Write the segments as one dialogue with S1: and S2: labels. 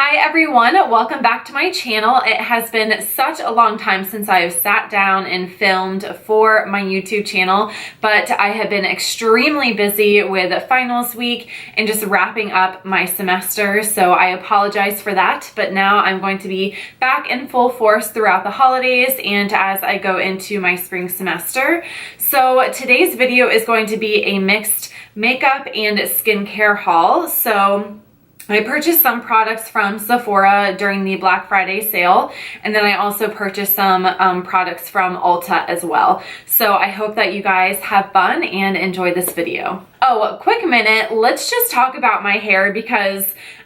S1: Hi everyone, welcome back to my channel. It has been such a long time since I have sat down and filmed for my YouTube channel, but I have been extremely busy with finals week and just wrapping up my semester, so I apologize for that, but now I'm going to be back in full force throughout the holidays and as I go into my spring semester. So today's video is going to be a mixed makeup and skincare haul. So I purchased some products from Sephora during the Black Friday sale, and then I also purchased some products from Ulta as well. So I hope that you guys have fun and enjoy this video. Oh, a quick minute, let's just talk about my hair because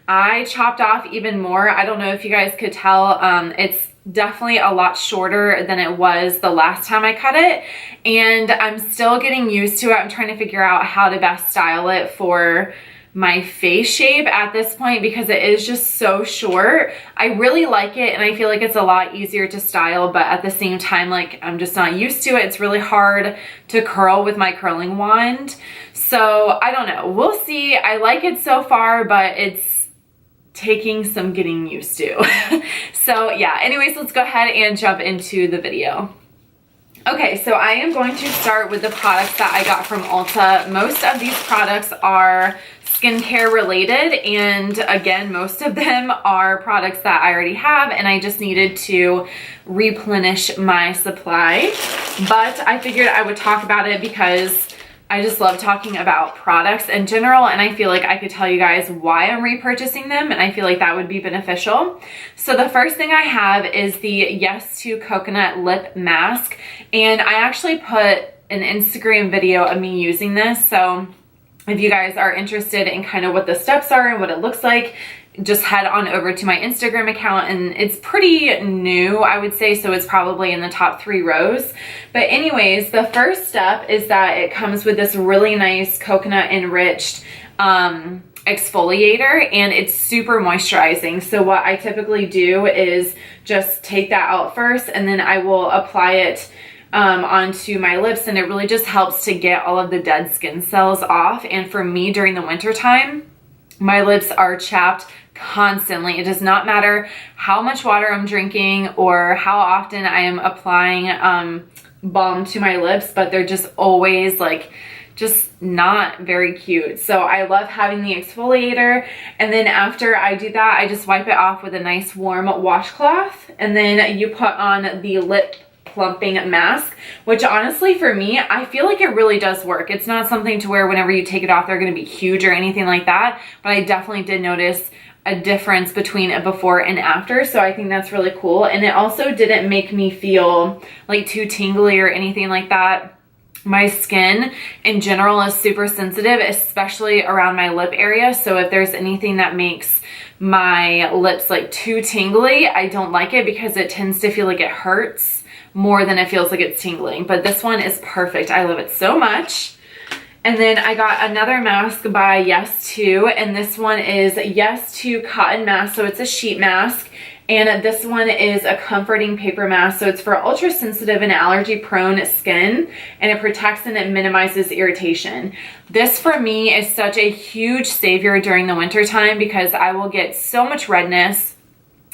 S1: I chopped off even more. I don't know if you guys could tell, it's definitely a lot shorter than it was the last time I cut it, and I'm still getting used to it. I'm trying to figure out how to best style it for my face shape at this point because it is just so short. I really like it and I feel like it's a lot easier to style, but at the same time, like, I'm just not used to it. It's really hard to curl with my curling wand. So I don't know, we'll see. I like it so far, but it's taking some getting used to. So yeah, anyways, let's go ahead and jump into the video. Okay, so I am going to start with the products that I got from Ulta. Most of these products are skincare related, and again, most of them are products that I already have and I just needed to replenish my supply. But I figured I would talk about it because I just love talking about products in general, and I feel like I could tell you guys why I'm repurchasing them, and I feel like that would be beneficial. So the first thing I have is the Yes to Coconut Lip Mask, and I actually put an Instagram video of me using this, so if you guys are interested in kind of what the steps are and what it looks like, just head on over to my Instagram account, and it's pretty new, I would say, so it's probably in the top 3 rows. But anyways, the first step is that it comes with this really nice coconut enriched exfoliator, and it's super moisturizing. So what I typically do is just take that out first, and then I will apply it onto my lips, and it really just helps to get all of the dead skin cells off. And for me, during the winter time, my lips are chapped constantly. It does not matter how much water I'm drinking or how often I am applying balm to my lips, but they're just always like just not very cute. So I love having the exfoliator, and then after I do that, I just wipe it off with a nice warm washcloth, and then you put on the lip plumping mask, which honestly for me, I feel like it really does work. It's not something to where whenever you take it off, they're going to be huge or anything like that, but I definitely did notice a difference between a before and after, so I think that's really cool. And it also didn't make me feel like too tingly or anything like that. My skin in general is super sensitive, especially around my lip area, so if there's anything that makes my lips like too tingly, I don't like it because it tends to feel like it hurts more than it feels like it's tingling. But this one is perfect. I love it so much. And then I got another mask by Yes To, and this one is Yes To Cotton Mask. So it's a sheet mask, and this one is a comforting paper mask. So it's for ultra sensitive and allergy prone skin, and it protects and it minimizes irritation. This for me is such a huge savior during the winter time because I will get so much redness,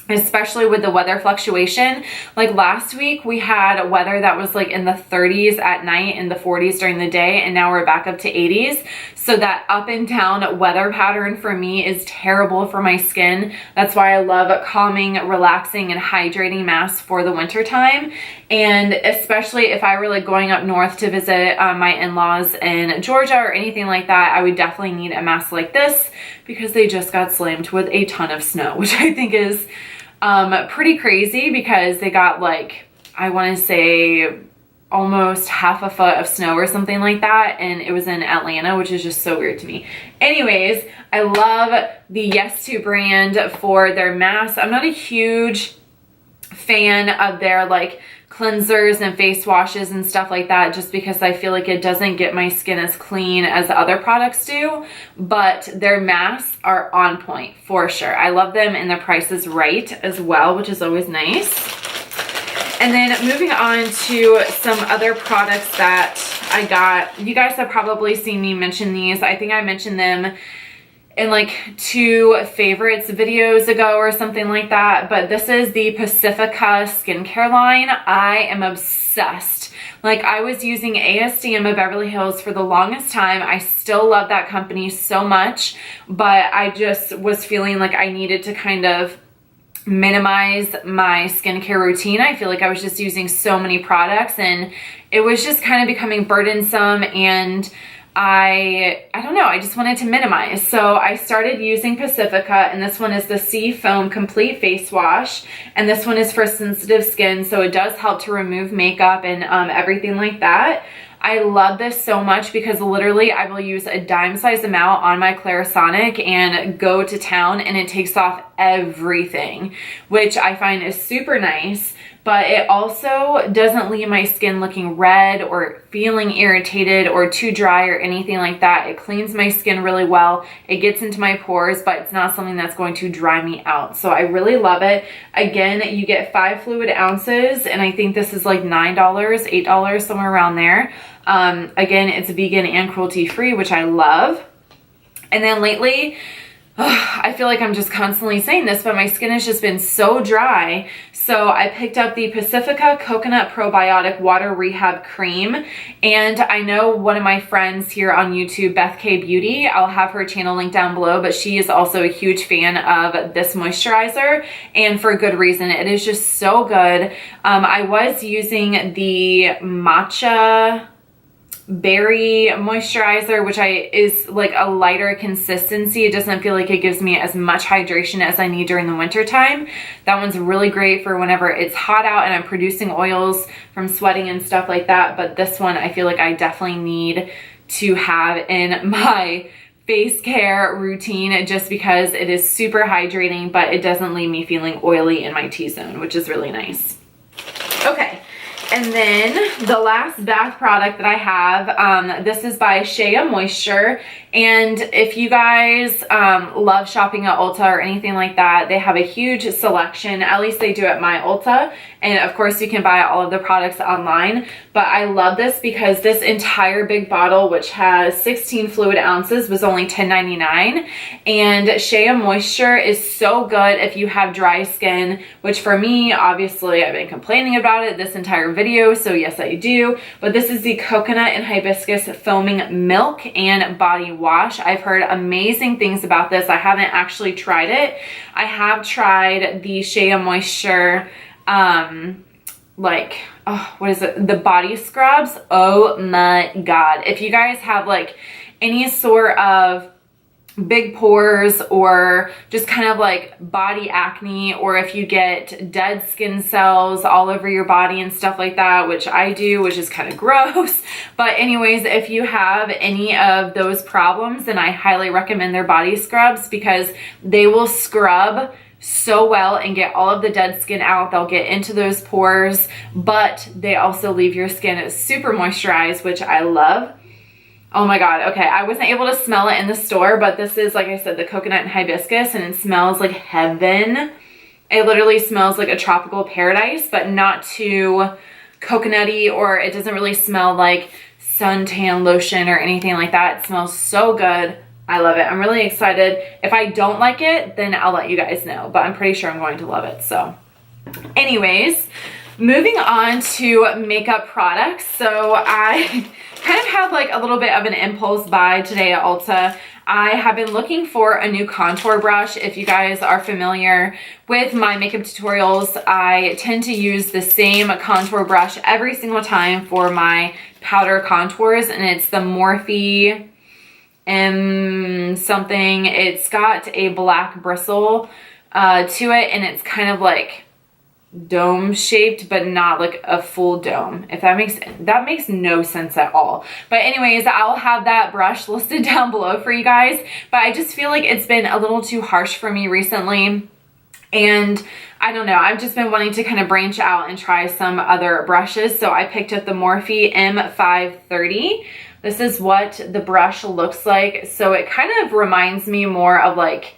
S1: especially with the weather fluctuation. Like last week we had weather that was like in the 30s at night and the 40s during the day, and now we're back up to 80s. So that up and down weather pattern for me is terrible for my skin. That's why I love calming, relaxing, and hydrating masks for the winter time. And especially if I were like going up north to visit my in-laws in Georgia or anything like that, I would definitely need a mask like this because they just got slammed with a ton of snow, which I think is pretty crazy because they got like, I want to say almost half a foot of snow or something like that, and it was in Atlanta, which is just so weird to me. Anyways, I love the Yes To brand for their masks. I'm not a huge fan of their like cleansers and face washes and stuff like that, just because I feel like it doesn't get my skin as clean as the other products do, but their masks are on point for sure. I love them, and the price is right as well, which is always nice. And then moving on to some other products that I got. You guys have probably seen me mention these. I think I mentioned them in like 2 favorites videos ago or something like that, but this is the Pacifica skincare line. I am obsessed. Like, I was using ASDM of Beverly Hills for the longest time. I still love that company so much, but I just was feeling like I needed to kind of minimize my skincare routine. I feel like I was just using so many products and it was just kind of becoming burdensome, and I don't know, I just wanted to minimize. So I started using Pacifica, and this one is the Sea Foam Complete Face Wash, and this one is for sensitive skin, so it does help to remove makeup and everything like that. I love this so much because literally I will use a dime size amount on my Clarisonic and go to town, and it takes off everything, which I find is super nice. But it also doesn't leave my skin looking red or feeling irritated or too dry or anything like that. It cleans my skin really well. It gets into my pores, but it's not something that's going to dry me out. So I really love it. Again, you get 5 fluid ounces, and I think this is like $9, $8, somewhere around there. Again, it's vegan and cruelty free, which I love. And then lately, I feel like I'm just constantly saying this, but my skin has just been so dry. So I picked up the Pacifica Coconut Probiotic Water Rehab Cream. And I know one of my friends here on YouTube, Beth K Beauty, I'll have her channel linked down below, but she is also a huge fan of this moisturizer, and for good reason. It is just so good. I was using the matcha berry moisturizer, which is like a lighter consistency. It doesn't feel like it gives me as much hydration as I need during the winter time. That one's really great for whenever it's hot out and I'm producing oils from sweating and stuff like that. But this one I feel like I definitely need to have in my face care routine, just because it is super hydrating, but it doesn't leave me feeling oily in my T-zone, which is really nice. Okay. And then the last bath product that I have, this is by Shea Moisture. And if you guys love shopping at Ulta or anything like that, they have a huge selection. At least they do at my Ulta. And of course you can buy all of the products online. But I love this because this entire big bottle, which has 16 fluid ounces, was only $10.99. And Shea Moisture is so good if you have dry skin, which for me, obviously I've been complaining about it this entire video, so yes I do. But this is the Coconut and Hibiscus Foaming Milk and Body Wash. I've heard amazing things about this. I haven't actually tried it. I have tried the Shea Moisture what is it, the body scrubs. Oh my god, if you guys have like any sort of big pores or just kind of like body acne, or if you get dead skin cells all over your body and stuff like that, which I do, which is kind of gross, but anyways, if you have any of those problems, then I highly recommend their body scrubs because they will scrub so well and get all of the dead skin out. They'll get into those pores, but they also leave your skin super moisturized, which I love. Oh my god, okay, I wasn't able to smell it in the store, but this is, like I said, the coconut and hibiscus, and it smells like heaven. It literally smells like a tropical paradise, but not too coconutty, or it doesn't really smell like suntan lotion or anything like that. It smells so good. I love it. I'm really excited. If I don't like it, then I'll let you guys know, but I'm pretty sure I'm going to love it. So anyways, moving on to makeup products. So I kind of had like a little bit of an impulse buy today at Ulta. I have been looking for a new contour brush. If you guys are familiar with my makeup tutorials, I tend to use the same contour brush every single time for my powder contours, and it's the Morphe something. It's got a black bristle to it, and it's kind of like dome shaped, but not like a full dome, if that makes no sense at all. But anyways, I'll have that brush listed down below for you guys, but I just feel like it's been a little too harsh for me recently, and I don't know, I've just been wanting to kind of branch out and try some other brushes. So I picked up the Morphe M530. This is what the brush looks like. So it kind of reminds me more of like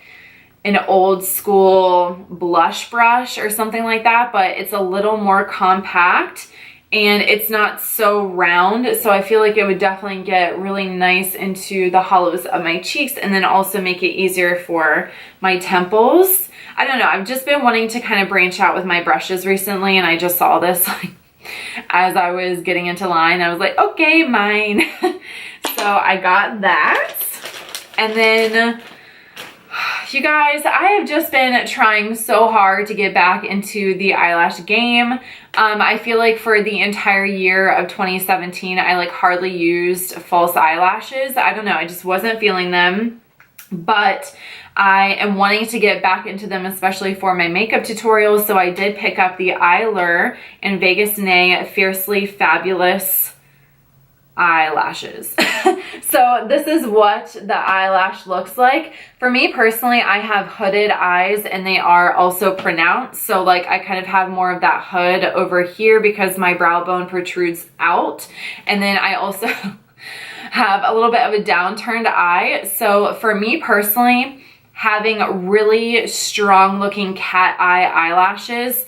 S1: an old school blush brush or something like that, but it's a little more compact, and it's not so round, so I feel like it would definitely get really nice into the hollows of my cheeks and then also make it easier for my temples. I don't know, I've just been wanting to kind of branch out with my brushes recently, and I just saw this like as I was getting into line. I was like, okay, mine. So I got that. And then, you guys, I have just been trying so hard to get back into the eyelash game. I feel like for the entire year of 2017, I like hardly used false eyelashes. I don't know, I just wasn't feeling them. But I am wanting to get back into them, especially for my makeup tutorials. So I did pick up the Eyelure and Vegas Nay Fiercely Fabulous eyelashes. So this is what the eyelash looks like. For me personally, I have hooded eyes and they are also pronounced. So like I kind of have more of that hood over here because my brow bone protrudes out. And then I also have a little bit of a downturned eye. So for me personally, having really strong looking cat eye eyelashes,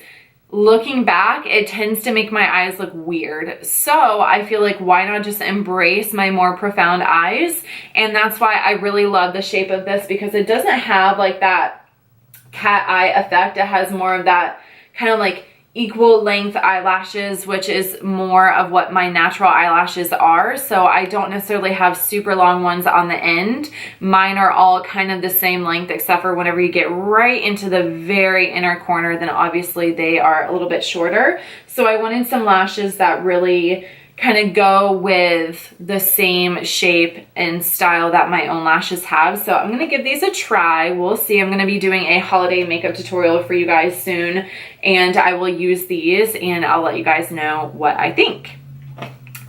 S1: looking back, it tends to make my eyes look weird. So I feel like why not just embrace my more profound eyes? And that's why I really love the shape of this, because it doesn't have like that cat eye effect. It has more of that kind of like equal length eyelashes, which is more of what my natural eyelashes are. So I don't necessarily have super long ones on the end. Mine are all kind of the same length, except for whenever you get right into the very inner corner, then obviously they are a little bit shorter. So I wanted some lashes that really kind of go with the same shape and style that my own lashes have. So I'm going to give these a try. We'll see. I'm going to be doing a holiday makeup tutorial for you guys soon, and I will use these and I'll let you guys know what I think.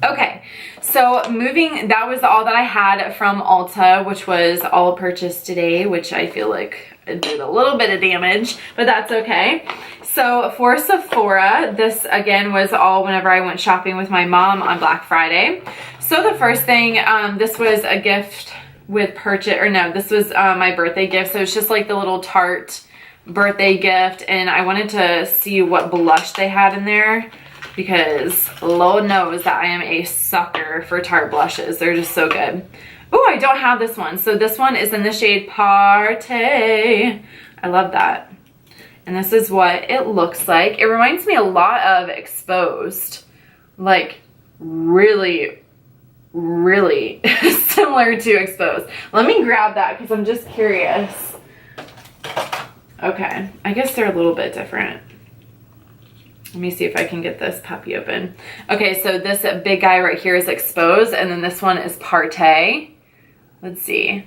S1: Okay, so that was all that I had from Ulta, which was all purchased today, which I feel like it did a little bit of damage, but that's okay. So for Sephora, this again was all whenever I went shopping with my mom on Black Friday. So the first thing, this was a gift with purchase, or no, this was my birthday gift. So it's just like the little Tarte birthday gift, and I wanted to see what blush they had in there, because Lord knows that I am a sucker for Tarte blushes. They're just so good. Oh, I don't have this one. So this one is in the shade Paaarty. I love that. And this is what it looks like. It reminds me a lot of Exposed. Like really, really similar to Exposed. Let me grab that because I'm just curious. Okay, I guess they're a little bit different. Let me see if I can get this puppy open. Okay, so this big guy right here is Exposed, and then this one is Paaarty. Let's see.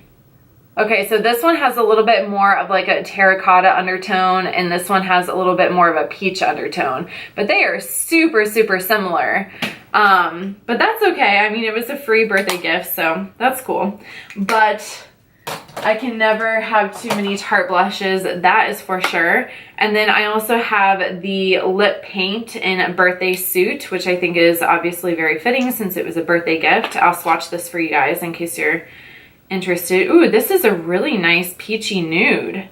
S1: Okay, so this one has a little bit more of like a terracotta undertone, and this one has a little bit more of a peach undertone. But they are super, super similar. But that's okay. I mean, it was a free birthday gift, so that's cool. But I can never have too many Tarte blushes, that is for sure. And then I also have the lip paint in a birthday suit, which I think is obviously very fitting since it was a birthday gift. I'll swatch this for you guys in case you're interested. Ooh, this is a really nice peachy nude.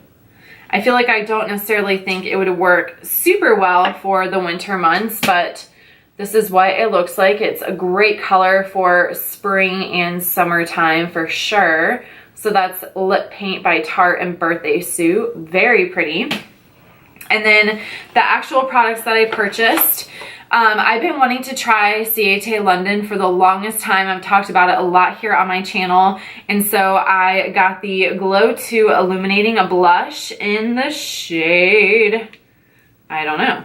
S1: I feel like I don't necessarily think it would work super well for the winter months, but this is what it looks like. It's a great color for spring and summertime for sure. So that's Lip Paint by Tarte and Birthday Suit. Very pretty. And then the actual products that I purchased, I've been wanting to try Ciate London for the longest time. I've talked about it a lot here on my channel. And so I got the Glow 2 Illuminating a Blush in the shade, I don't know,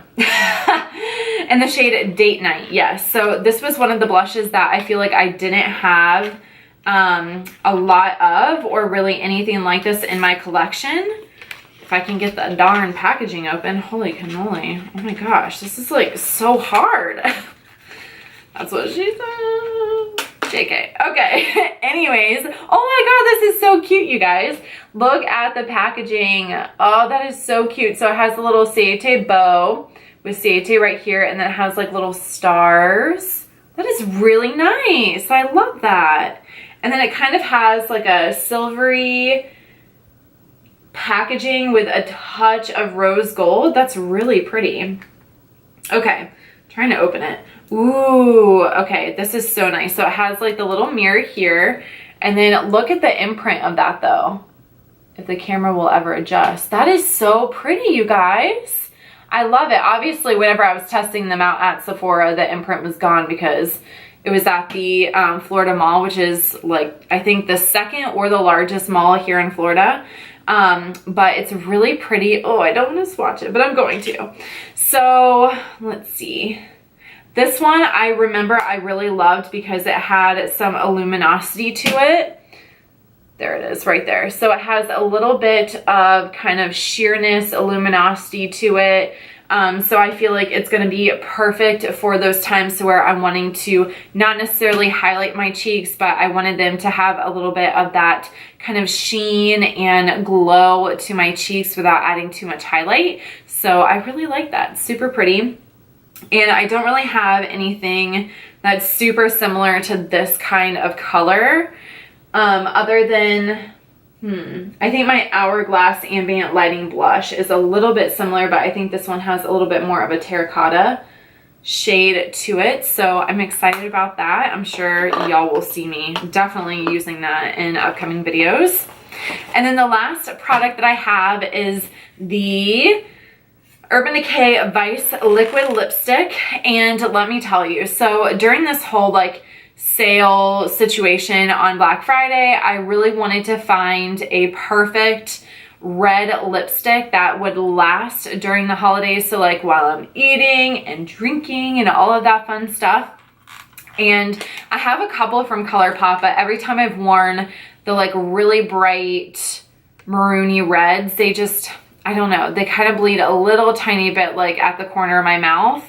S1: in the shade Date Night. Yes, so this was one of the blushes that I feel like I didn't have a lot of, or really anything like this in my collection. If I can get the darn packaging open. Holy cannoli. Oh my gosh, this is like so hard. That's what she said. JK. Okay. Anyways, oh my god, this is so cute, you guys. Look at the packaging. Oh, that is so cute. So it has a little Ciate bow with Ciate right here, and then it has like little stars. That is really nice. I love that. And then it kind of has like a silvery packaging with a touch of rose gold. That's really pretty. Okay, trying to open it. Ooh, okay, this is so nice. So it has like the little mirror here, and then look at the imprint of that though, if the camera will ever adjust. That is so pretty, you guys. I love it. Obviously, whenever I was testing them out at Sephora, the imprint was gone because it was at the Florida Mall, which is like, I think the second or the largest mall here in Florida. But it's really pretty. Oh, I don't want to swatch it, but I'm going to. So let's see. This one I remember I really loved because it had some luminosity to it. There it is right there. So it has a little bit of kind of sheerness, luminosity to it. So I feel like it's going to be perfect for those times where I'm wanting to not necessarily highlight my cheeks, but I wanted them to have a little bit of that kind of sheen and glow to my cheeks without adding too much highlight. So I really like that. Super pretty. And I don't really have anything that's super similar to this kind of color, other than, I think my Hourglass Ambient Lighting Blush is a little bit similar, but I think this one has a little bit more of a terracotta shade to it. So I'm excited about that. I'm sure y'all will see me definitely using that in upcoming videos. And then the last product that I have is the Urban Decay Vice Liquid Lipstick. And let me tell you, so during this whole like sale situation on Black Friday, I really wanted to find a perfect red lipstick that would last during the holidays. So like while I'm eating and drinking and all of that fun stuff. And I have a couple from ColourPop, but every time I've worn the like really bright maroony reds, they just, I don't know, they kind of bleed a little tiny bit like at the corner of my mouth.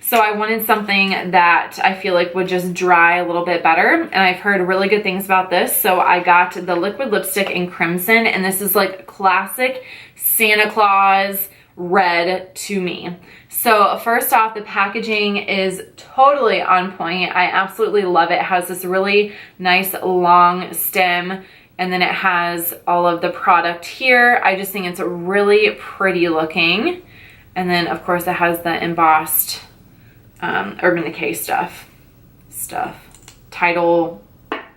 S1: So I wanted something that I feel like would just dry a little bit better. And I've heard really good things about this. So I got the liquid lipstick in Crimson, and this is like classic Santa Claus red to me. So first off, the packaging is totally on point. I absolutely love it. It has this really nice long stem, and then it has all of the product here. I just think it's really pretty looking. And then of course it has the embossed Urban Decay title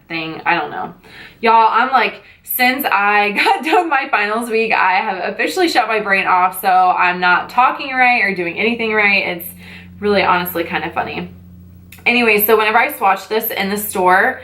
S1: thing. I don't know. Y'all, I'm like, since I got done my finals week, I have officially shut my brain off, so I'm not talking right or doing anything right. It's really honestly kind of funny. Anyway, so whenever I swatched this in the store,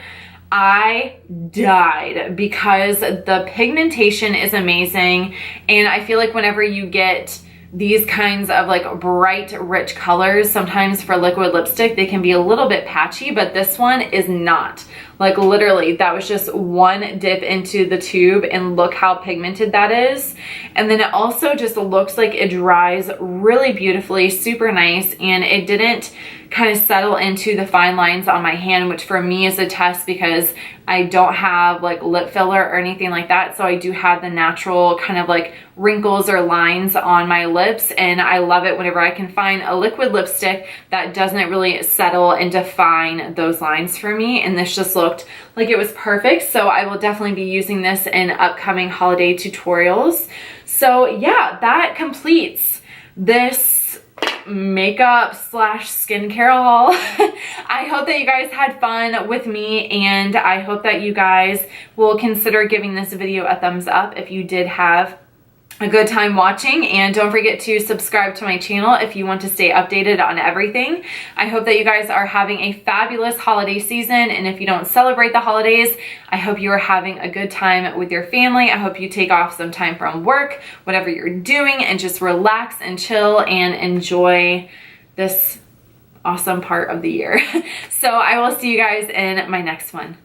S1: I died because the pigmentation is amazing. And I feel like whenever you get these kinds of like bright, rich colors, sometimes for liquid lipstick, they can be a little bit patchy, but this one is not. Like literally, that was just one dip into the tube and look how pigmented that is. And then it also just looks like it dries really beautifully, super nice, and it didn't kind of settle into the fine lines on my hand, which for me is a test because I don't have like lip filler or anything like that. So I do have the natural kind of like wrinkles or lines on my lips, and I love it whenever I can find a liquid lipstick that doesn't really settle and define those lines for me. And this just looked like it was perfect. So I will definitely be using this in upcoming holiday tutorials. So yeah, that completes this makeup slash skincare haul. I hope that you guys had fun with me, and I hope that you guys will consider giving this video a thumbs up if you did have a good time watching, and don't forget to subscribe to my channel if you want to stay updated on everything. I hope that you guys are having a fabulous holiday season, and if you don't celebrate the holidays, I hope you are having a good time with your family. I hope you take off some time from work, whatever you're doing, and just relax and chill and enjoy this awesome part of the year. So I will see you guys in my next one.